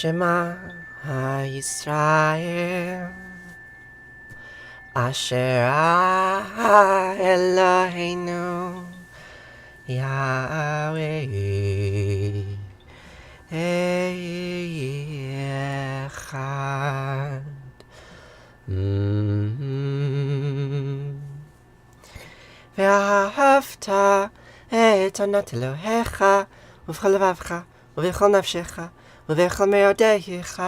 Shema Yisrael Asher Eloheinu Yahweh Echad. Vahafta et Anat Elohecha ובכל לבבך ובכל נפשך ובכל מאודך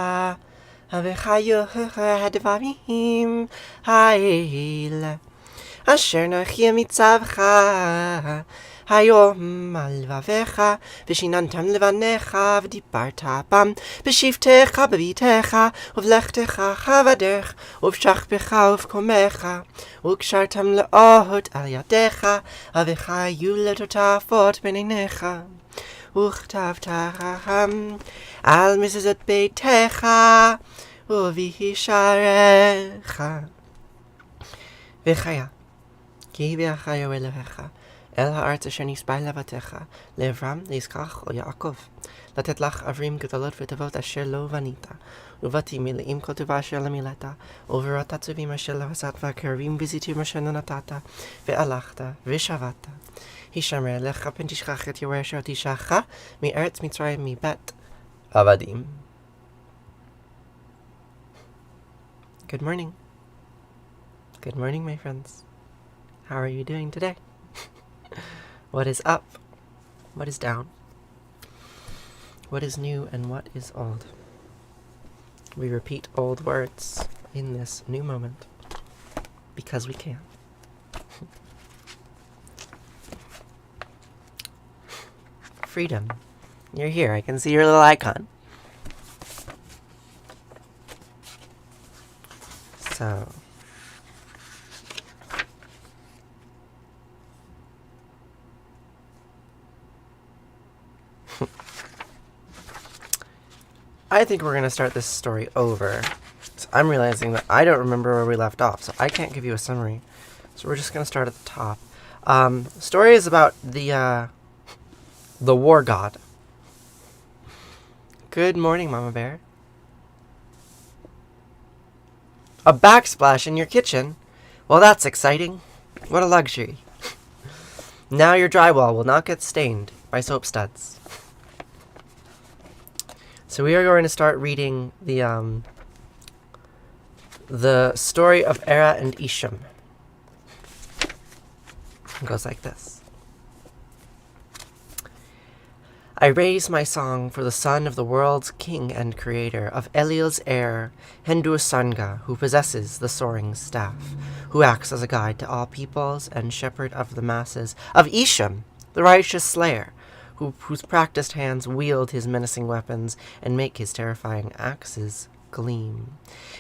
וחיוך הדברים האלה אשר נחיה מצווך היום על לבביך ושיננתם לבניך ודיברת בם בשבתך בביתך ובלכתך בדרך ובשכבך ובקומך וקשרתם לאות על ידיך וחיו לטוטפות בין עיניך וכתבתם על מזוזות ביתך ובשעריך וחיה כי בהחיו אלוהיך אל הארץ אשר נשבע לאבותיך לאברהם ליצחק וליעקב לתת לך ערים גדולות וטובות אשר לא בנית ובתים מלאים כל טובה אשר לא מילאת וברות עצובים אשר לא עשת והקרבים וזיתים אשר לא נתת והלכת ושבת הישמר לך פן תשכח את יורה אשר תשכחה מארץ מצרים מבית עבדים. Good morning. Good morning, my friends. How are you doing today? What is up? What is down? What is new and what is old? We repeat old words in this new moment because we can. Freedom. You're here. I can see your little icon. So, I think we're going to start this story over. So I'm realizing that I don't remember where we left off, so I can't give you a summary. So we're just going to start at the top. The story is about the war god. Good morning, Mama Bear. A backsplash in your kitchen? Well, that's exciting. What a luxury. Now your drywall will not get stained by soap suds. So we are going to start reading the story of Era and Isham. It goes like this. I raise my song for the son of the world's king and creator, of Eliel's heir, Hendu-Sanga, who possesses the soaring staff, who acts as a guide to all peoples and shepherd of the masses, of Isham, the righteous slayer, whose practiced hands wield his menacing weapons and make his terrifying axes gleam.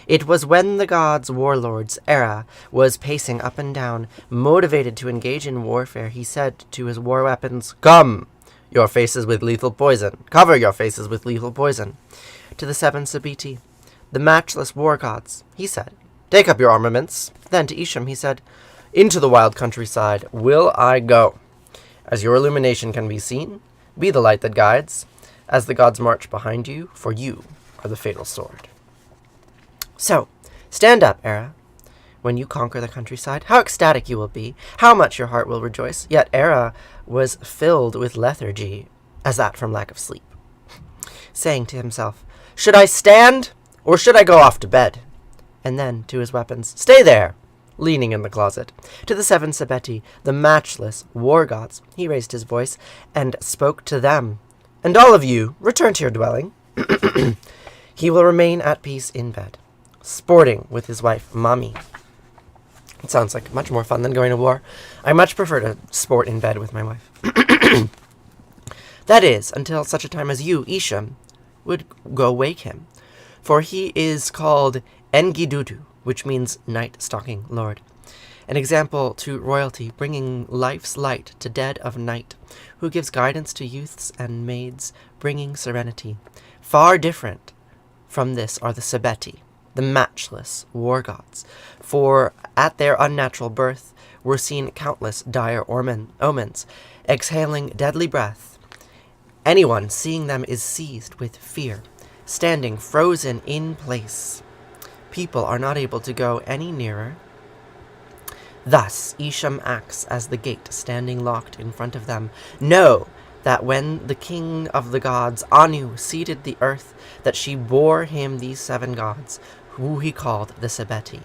It was when the god's warlord's Era was pacing up and down, motivated to engage in warfare, he said to his war weapons, "Come! Your faces with lethal poison. Cover your faces with lethal poison." To the 7 Sabiti, the matchless war gods, he said, "Take up your armaments." Then to Isham he said, "Into the wild countryside will I go. As your illumination can be seen, be the light that guides. As the gods march behind you, for you are the fatal sword." So, stand up, Era. When you conquer the countryside, how ecstatic you will be, how much your heart will rejoice. Yet Era was filled with lethargy, as that from lack of sleep, saying to himself, "Should I stand, or should I go off to bed?" And then to his weapons, "Stay there," leaning in the closet. To the 7 Sabeti, the matchless war gods, he raised his voice and spoke to them. "And all of you, return to your dwelling." He will remain at peace in bed, sporting with his wife, Mami. It sounds like much more fun than going to war. I much prefer to sport in bed with my wife. That is, until such a time as you, Isha, would go wake him. For he is called Engidudu, which means night-stalking lord. An example to royalty, bringing life's light to dead of night, who gives guidance to youths and maids, bringing serenity. Far different from this are the Sebeti, the matchless war gods, for at their unnatural birth were seen countless dire omens, exhaling deadly breath. Anyone seeing them is seized with fear, standing frozen in place. People are not able to go any nearer. Thus Isham acts as the gate, standing locked in front of them. Know that when the king of the gods, Anu, seeded the earth, that she bore him these 7 gods, who he called the Sebeti.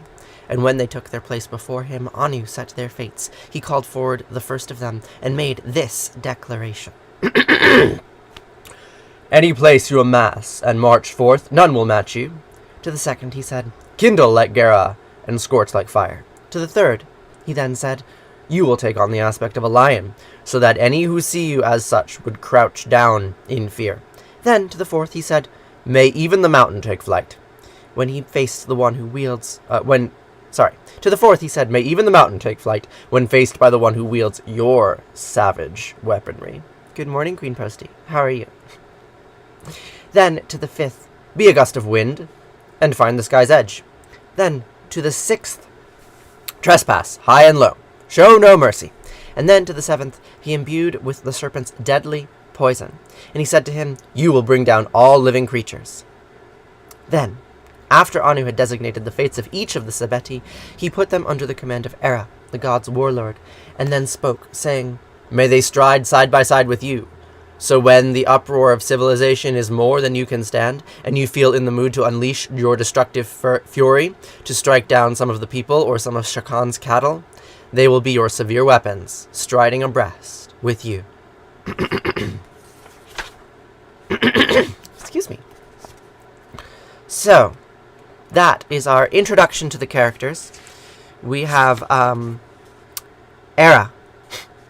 And when they took their place before him, Anu set their fates. He called forward the first of them, and made this declaration. Any place you amass, and march forth, none will match you. To the second he said, Kindle like Gera, and scorch like fire. To the third he then said, You will take on the aspect of a lion, so that any who see you as such would crouch down in fear. Then to the fourth he said, May even the mountain take flight. When he faced the one who wields, to the fourth he said, May even the mountain take flight, when faced by the one who wields your savage weaponry. Good morning, Queen Posty. How are you? Then to the fifth, Be a gust of wind, and find the sky's edge. Then to the sixth, Trespass, high and low, show no mercy. And then to the seventh, he imbued with the serpent's deadly poison. And he said to him, You will bring down all living creatures. Then, after Anu had designated the fates of each of the Sebeti, he put them under the command of Era, the god's warlord, and then spoke, saying, May they stride side by side with you. So when the uproar of civilization is more than you can stand, and you feel in the mood to unleash your destructive fury, to strike down some of the people or some of Shakan's cattle, they will be your severe weapons, striding abreast with you. Excuse me. So, that is our introduction to the characters. We have Era,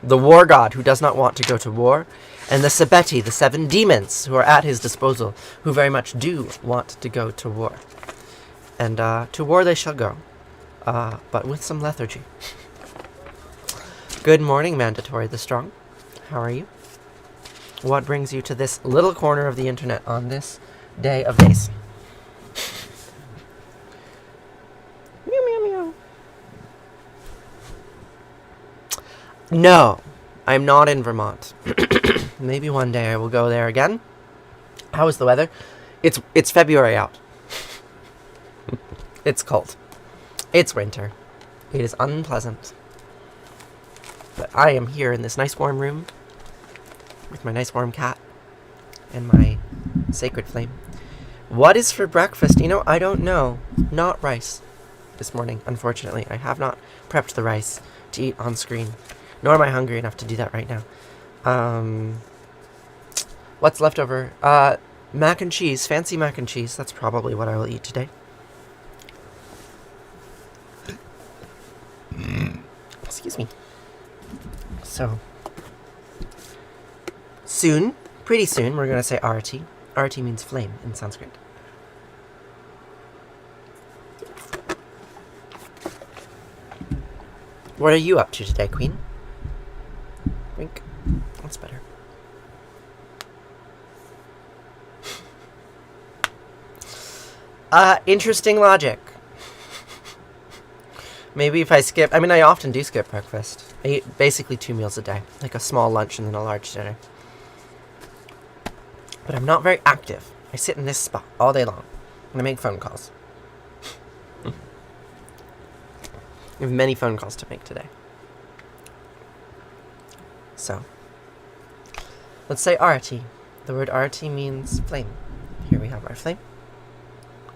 the war god who does not want to go to war, and the Sebeti, the 7 demons who are at his disposal, who very much do want to go to war. And to war they shall go, but with some lethargy. Good morning, Mandatory the Strong. How are you? What brings you to this little corner of the internet on this day of days? Meow, meow, meow. No, I'm not in Vermont. Maybe one day I will go there again. How is the weather? It's February out. It's cold. It's winter. It is unpleasant. But I am here in this nice warm room with my nice warm cat and my sacred flame. What is for breakfast? I don't know. Not rice this morning, unfortunately. I have not prepped the rice to eat on screen, nor am I hungry enough to do that right now. What's left over? Mac and cheese. Fancy mac and cheese. That's probably what I will eat today. Excuse me. So, soon, pretty soon, we're going to say Arati. Arati means flame in Sanskrit. What are you up to today, Queen? Wink. That's better. Interesting logic. Maybe if I skip... I often do skip breakfast. I eat basically 2 meals a day. Like a small lunch and then a large dinner. But I'm not very active. I sit in this spot all day long. And I make phone calls. I have many phone calls to make today. So, let's say Arati. The word Arati means flame. Here we have our flame.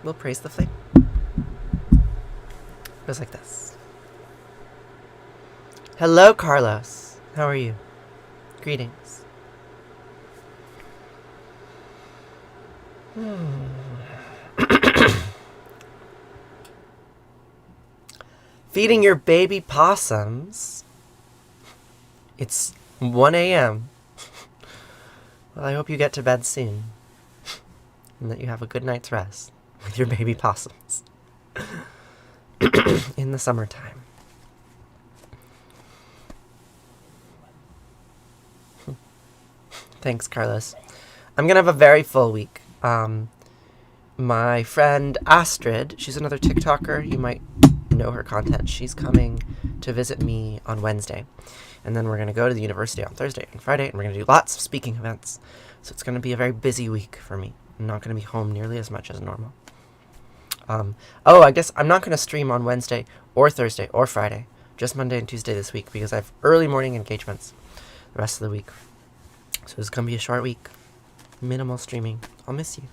We'll praise the flame. It goes like this. Hello, Carlos. How are you? Greetings. feeding your baby possums. It's 1 a.m. Well, I hope you get to bed soon. And that you have a good night's rest with your baby possums. In the summertime. Thanks, Carlos. I'm going to have a very full week. My friend Astrid, she's another TikToker. You might know her content. She's coming to visit me on Wednesday. And then we're going to go to the university on Thursday and Friday, and we're going to do lots of speaking events. So it's going to be a very busy week for me. I'm not going to be home nearly as much as normal. I guess I'm not going to stream on Wednesday or Thursday or Friday. Just Monday and Tuesday this week because I have early morning engagements the rest of the week. So it's going to be a short week. Minimal streaming. I'll miss you.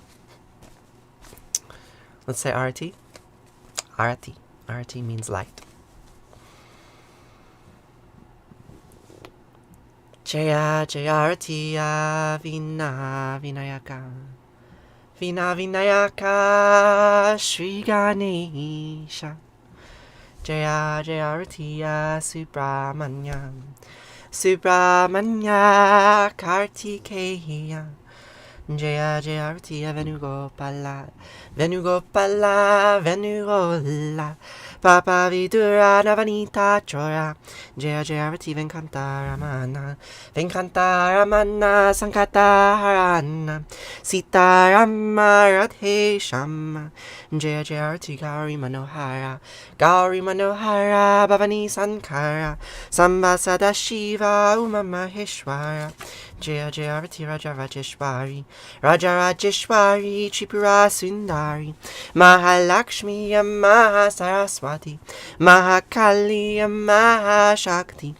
Let's say Arati. Arati. Arati means light. Jaya Jaya Arati Vina Vinayaka. Vina Vinayaka Shri Ganesha. Jaya Jaya Arati Subramanya. Subramanya Kartikeya. Jaya Jaya Arati Venugopala. Venugopala Venugola. Papa Vidura Navanita Chora. Jaya Jaya Arati Venkantaramana. Venkantaramana Sankataharana. Sita Rama Radhe Shama. Jaya Jaya Arati Gauri Manohara. Gauri Manohara Bhavani Sankara. Samba Sadashiva Uma Maheshwara. Jaya Jaya Arati Raja Rajeshwari. Raja Rajeshwari Tripura Sundari. Mahalakshmi Mahasaraswati. Mahakali Mahashakti.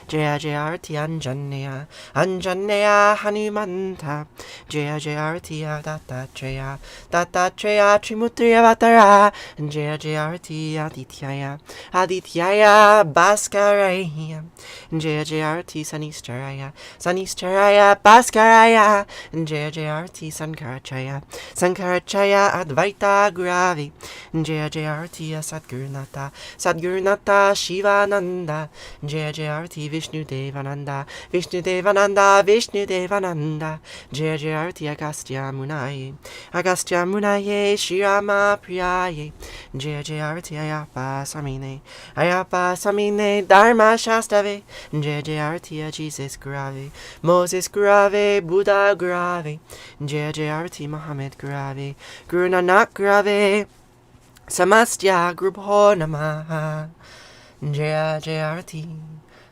Jaya Jaya Arati Anjaneya. Anjaneya Hanumanta. Jaya Jaya Arati Dattatreya. Dattatreya Trimutriya Vatara. Jaya Jaya Arati Adityaya. Adityaya Bhaskaraya. Jaya Jaya Arati Sanistaraya. Sanistaraya Bhaskaraya. Jaya Jaya Arati Sankarachaya. Sankarachaya Advaita Guravi. Jaya Jaya Arati Sadgurunata. Sadgurunata Shivananda. Jaya Jaya Arati Vishnu Devananda. Vishnu Devananda. Vishnu Devananda. Jaya Jaya Arati Agastya Munaye. Agastya Munaye Shri Rama Priyaye. Jaya Jaya Arati Ayapa Samine. Ayapa Samine Dharma Shastave. Jaya Jaya Arati Jesus Gurave. Moses Gurave. Buddha Gurave. Jaya Jaya Arati Muhammad Gurave. Guru Nanak Gurave. Samastya Grubho Namaha. Jaya Jaya Arati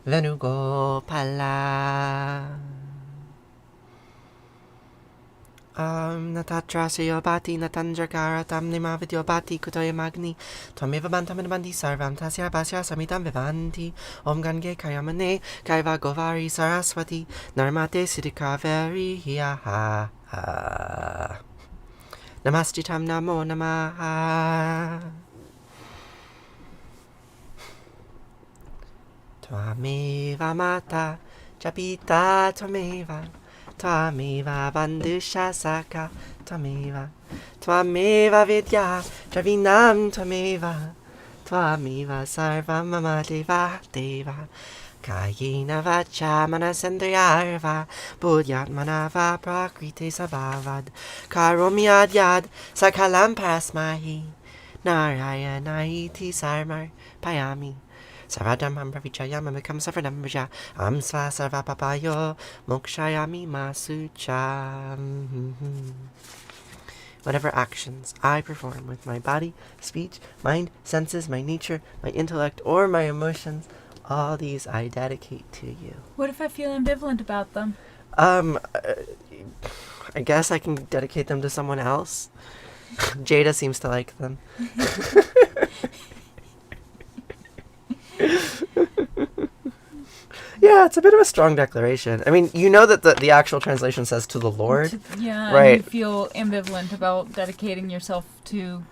Venugopala. Natatrasya Bhati Natanjakara Tam Nimavidyo Bhati Kutoya Magni Twameva Bantamanabanti Sarvam Tasya Basya Samitam Vivanti Om Gange Kayamane Kaiva Govari Saraswati Narmate Siddhikaveri Hiyaha Namastitam Namo Namaha. Twameva Mata Japita Twameva. Twameva Bandusha Saka Twameva. Twameva Vidya Dravinam Twameva. Twameva Sarvam Mama Deva Deva. Kayena Vacha Manasendriyarva. Budyat Manava Prakriti Sabhavad. Karomi Adyad Sakalam Parasmahi. Narayana Iti Sarmar Payami. Saradam Ambravichayam Amikam Safradam Raja Amsva Sarva Papayo Mokshayami Masucha. Whatever actions I perform with my body, speech, mind, senses, my nature, my intellect, or my emotions, all these I dedicate to you. What if I feel ambivalent about them? I guess I can dedicate them to someone else. Jada seems to like them. Yeah, it's a bit of a strong declaration. I mean, you know that the actual translation says to the Lord. Yeah, right. And you feel ambivalent about dedicating yourself to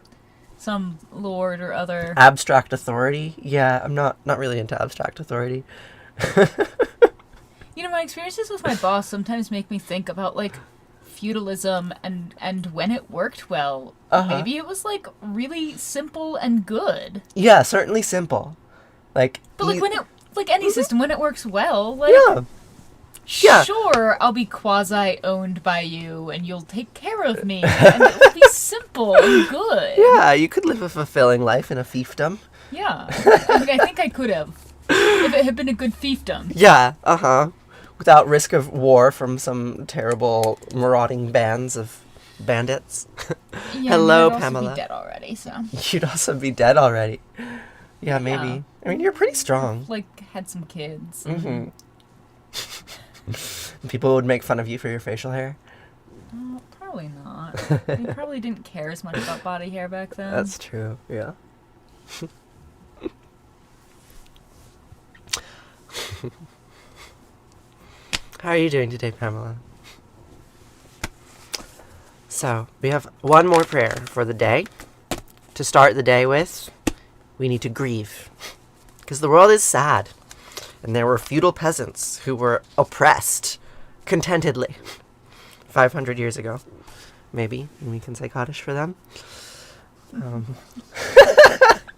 some lord or other. Abstract authority? Yeah, I'm not really into abstract authority. You know, my experiences with my boss sometimes make me think about, like, feudalism and when it worked well. Maybe it was, like, really simple and good. Yeah, certainly simple. Like, But like when it, like any system, when it works well, like Yeah. sure, I'll be quasi-owned by you, and you'll take care of me, and it will be simple and good. Yeah, you could live a fulfilling life in a fiefdom. Yeah. I think I could have. If it had been a good fiefdom. Yeah, without risk of war from some terrible marauding bands of bandits. Yeah, Hello, I'd also Pamela. be dead already, so. You'd also be dead already. Yeah, maybe. Yeah. I mean, you're pretty strong. Like, had some kids. Mm-hmm. People would make fun of you for your facial hair. Probably not. They probably didn't care as much about body hair back then. That's true, yeah. How are you doing today, Pamela? So, we have one more prayer for the day. To start the day with, we need to grieve. Because the world is sad. And there were feudal peasants who were oppressed contentedly 500 years ago. Maybe, and we can say Kaddish for them. Did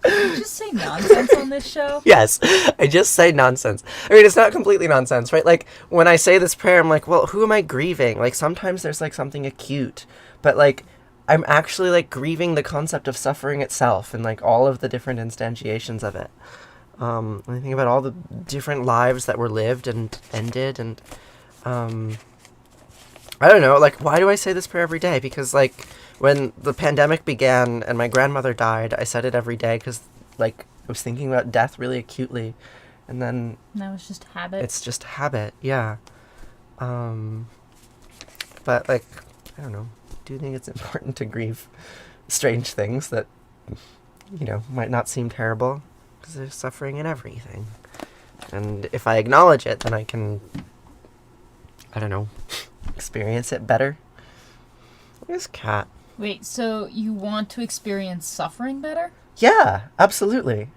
you just say nonsense on this show? Yes, I just say nonsense. I mean, it's not completely nonsense, right? Like, when I say this prayer, I'm like, well, who am I grieving? Like, sometimes there's, like, something acute. But, like, I'm actually, like, grieving the concept of suffering itself and, like, all of the different instantiations of it. I think about all the different lives that were lived and ended, and, I don't know, like, why do I say this prayer every day? Because, like, when the pandemic began and my grandmother died, I said it every day because, like, I was thinking about death really acutely. And then... That was just habit. It's just habit, yeah. But, like, I don't know. Do you think it's important to grieve strange things that, you know, might not seem terrible? Because there's suffering in everything. And if I acknowledge it, then I can, I don't know, experience it better. Where's Cat? Wait, so you want to experience suffering better? Yeah, absolutely.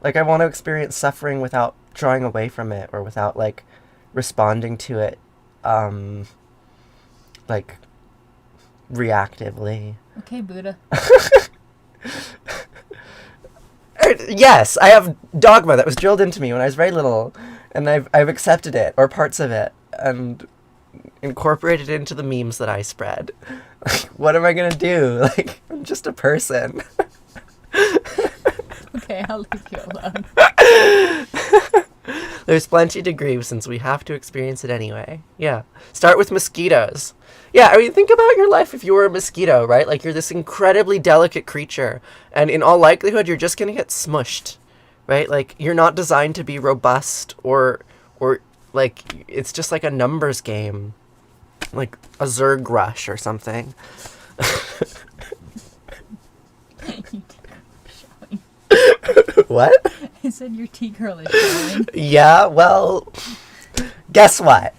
Like, I want to experience suffering without drawing away from it or without, like, responding to it, like, reactively. Okay, Buddha. Yes, I have dogma that was drilled into me when I was very little, and I've accepted it, or parts of it, and incorporated it into the memes that I spread. Like, what am I gonna do? Like, I'm just a person. Okay, I'll leave you alone. There's plenty to grieve since we have to experience it anyway. Yeah. Start with mosquitoes. Yeah, I mean, think about your life if you were a mosquito, right? Like, you're this incredibly delicate creature, and in all likelihood, you're just gonna get smushed, right? Like, you're not designed to be robust or like, it's just like a numbers game. Like a Zerg rush or something. What? I said your T-girl is showing. Yeah, well, guess what?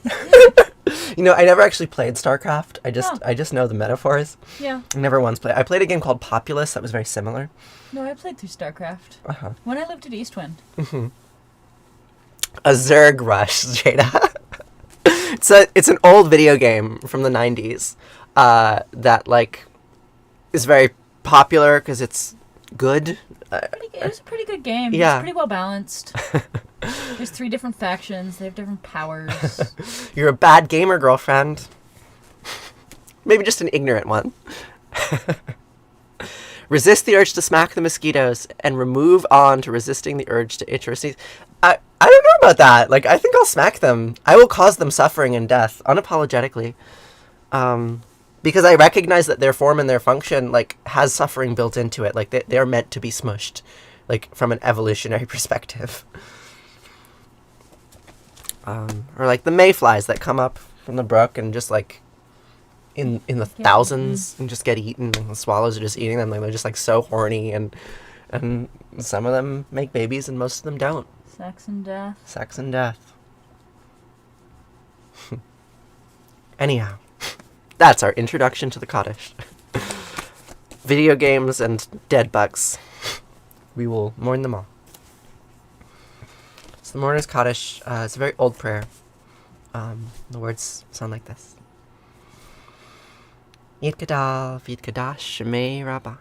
You know, I never actually played StarCraft. I just know the metaphors. Yeah. I never once played. I played a game called Populous that was very similar. No, I played through StarCraft. Uh-huh. When I lived at Eastwind. Mm-hmm. A Zerg rush, Jada. It's an old video game from the 90s that, like, is very popular because it's good. It was a pretty good game. Yeah. It's pretty well balanced. There's 3 different factions. They have different powers. You're a bad gamer, girlfriend. Maybe just an ignorant one. Resist the urge to smack the mosquitoes and remove on to resisting the urge to itch or sneeze. I don't know about that. Like, I think I'll smack them. I will cause them suffering and death, unapologetically. Because I recognize that their form and their function, like, has suffering built into it. Like, they're meant to be smushed, like, from an evolutionary perspective. Or, like, the mayflies that come up from the brook and just, like, in the thousands and just get eaten, and the swallows are just eating them. Like, they're just, like, so horny, and some of them make babies and most of them don't. Sex and death. Sex and death. Anyhow, that's our introduction to the Kaddish. Video games and dead bugs. We will mourn them all. So the mourner's Kaddish, it's a very old prayer. The words sound like this. Yitgadal v'yitgadash shemei Rabbah.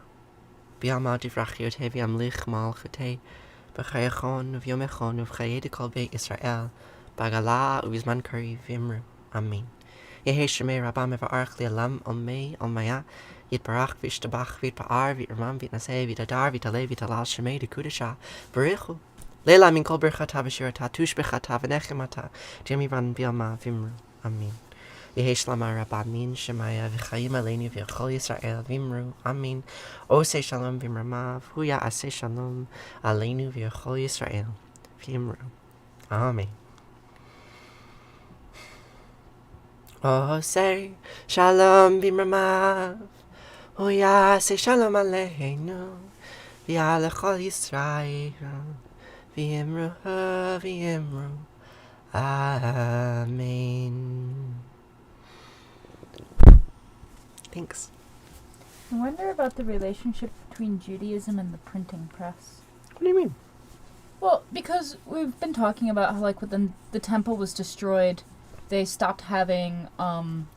Bi'alma divrachyote v'amlich malchute. b'chayachon uv'yomechon uv'chayed kol beit Yisrael, b'gala uv'zman kari v'imru. Amen. Yehi Shema Rabam v'arach li'alam olmei olmaya, yitbarach v'ishtabach v'yitpa'ar v'yirmam v'yitnaseh v'yitadar v'yitaleh v'yitalal Shema d'kudasha v'richu. Leila min kol birchata v'shirata tushbechata v'nechemata jemiran v'yama v'imru. Amen. Yehi Shlama Rabbamin Shemaya v'chayim aleinu v'yachol Yisrael v'imru. Amen. Oseh shalom v'imramav huya aseh shalom aleinu v'yachol Yisrael v'imru. Amen. Oseh shalom v'imramav huya aseh shalom aleinu v'yachol Yisrael v'imru v'imru. Amen. Thanks. I wonder about the relationship between Judaism and the printing press. What do you mean? Well, because we've been talking about how, like, when the temple was destroyed, they stopped having,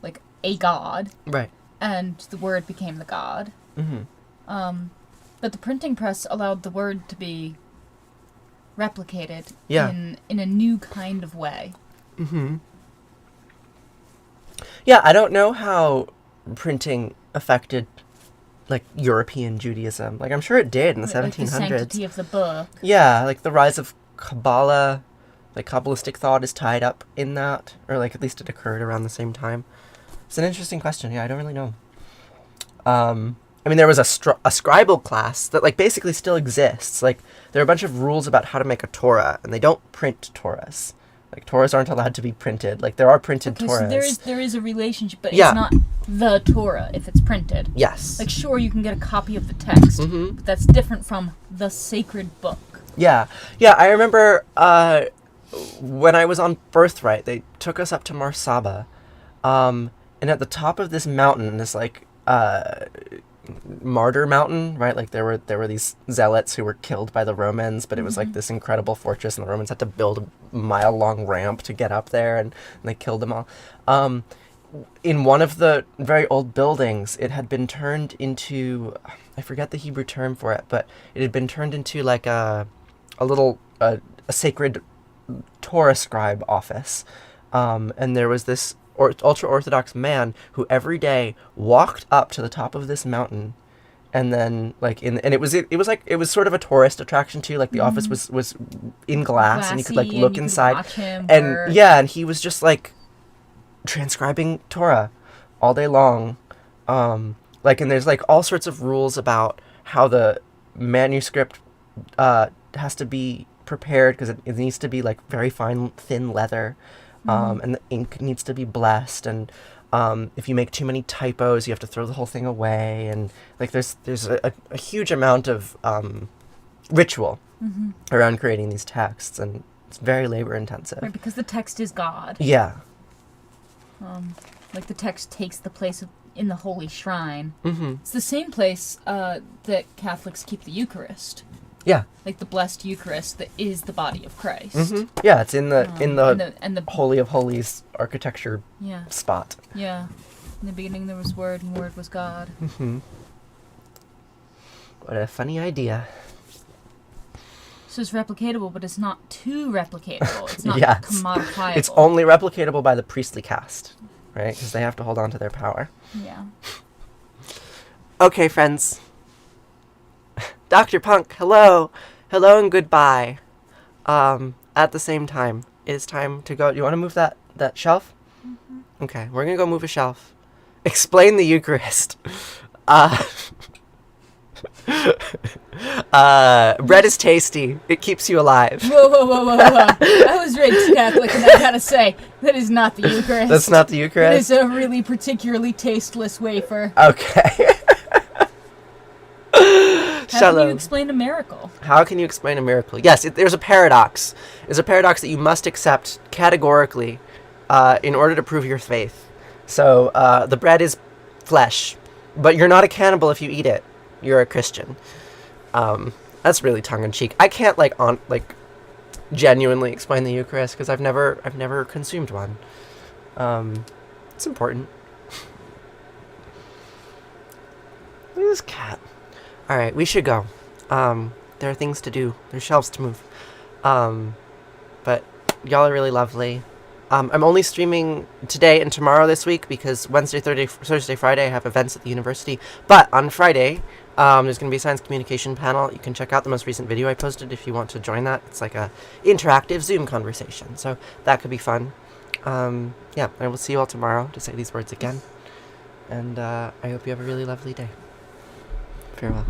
like, a god. Right. And the word became the god. Mm-hmm. But the printing press allowed the word to be replicated in a new kind of way. Mm-hmm. Yeah, I don't know how printing affected, like, European Judaism. Like, I'm sure it did in the 1700s. Like the sanctity of the book. Yeah, like the rise of Kabbalah, like Kabbalistic thought is tied up in that, or like at least it occurred around the same time. It's an interesting question. Yeah, I don't really know. I mean, there was a scribal class that, like, basically still exists. Like, there are a bunch of rules about how to make a Torah, and they don't print Torahs. Like, Torahs aren't allowed to be printed. Like, there are printed Torahs. So there is a relationship, but it's not the Torah if it's printed. Yes. Like, sure, you can get a copy of the text, but that's different from the sacred book. Yeah. Yeah, I remember when I was on Birthright, they took us up to Marsaba, and at the top of this mountain, this, like, martyr mountain, right? Like, there were these zealots who were killed by the Romans, but it was like this incredible fortress, and the Romans had to build a mile-long ramp to get up there, and they killed them all. In one of the very old buildings, it had been turned into, I forget the Hebrew term for it, but it had been turned into like a sacred Torah scribe office, and there was this ultra-Orthodox man who every day walked up to the top of this mountain, and then, like, it was sort of a tourist attraction too. Like, the office was in glass, and you could, like, look inside, and he was just, like, transcribing Torah all day long. Like, and there's, like, all sorts of rules about how the manuscript has to be prepared, because it needs to be, like, very fine, thin leather. And the ink needs to be blessed, and if you make too many typos, you have to throw the whole thing away, and, like, there's a huge amount of ritual around creating these texts, and it's very labor intensive. Right, because the text is God. Yeah. Like, the text takes the place in the holy shrine. Mm-hmm. It's the same place that Catholics keep the Eucharist. Yeah. Like the blessed Eucharist that is the body of Christ. Mm-hmm. Yeah, it's in the Holy of Holies architecture spot. Yeah. In the beginning there was Word, and Word was God. Mm-hmm. What a funny idea. So it's replicatable, but it's not too replicatable. It's not commodifiable. It's only replicatable by the priestly caste, right? Because they have to hold on to their power. Yeah. Okay, friends. Dr. Punk, hello. Hello and goodbye. At the same time, it's time to go. You want to move that shelf? Mm-hmm. Okay, we're going to go move a shelf. Explain the Eucharist. Bread is tasty. It keeps you alive. Whoa. I was raised Catholic, and I gotta say, that is not the Eucharist. That's not the Eucharist? It is a really particularly tasteless wafer. Okay. How can you explain a miracle? How can you explain a miracle? Yes, there's a paradox. There's a paradox that you must accept categorically in order to prove your faith. So the bread is flesh, but you're not a cannibal if you eat it. You're a Christian. That's really tongue-in-cheek. I can't genuinely explain the Eucharist because I've never consumed one. It's important. Look at this cat. All right, we should go. there are things to do. There's shelves to move. But y'all are really lovely. I'm only streaming today and tomorrow this week because Wednesday, Thursday, Friday I have events at the university. But on Friday, there's going to be a science communication panel. You can check out the most recent video I posted if you want to join that. It's like a interactive Zoom conversation, so that could be fun. Yeah, I will see you all tomorrow to say these words again. And I hope you have a really lovely day. Farewell.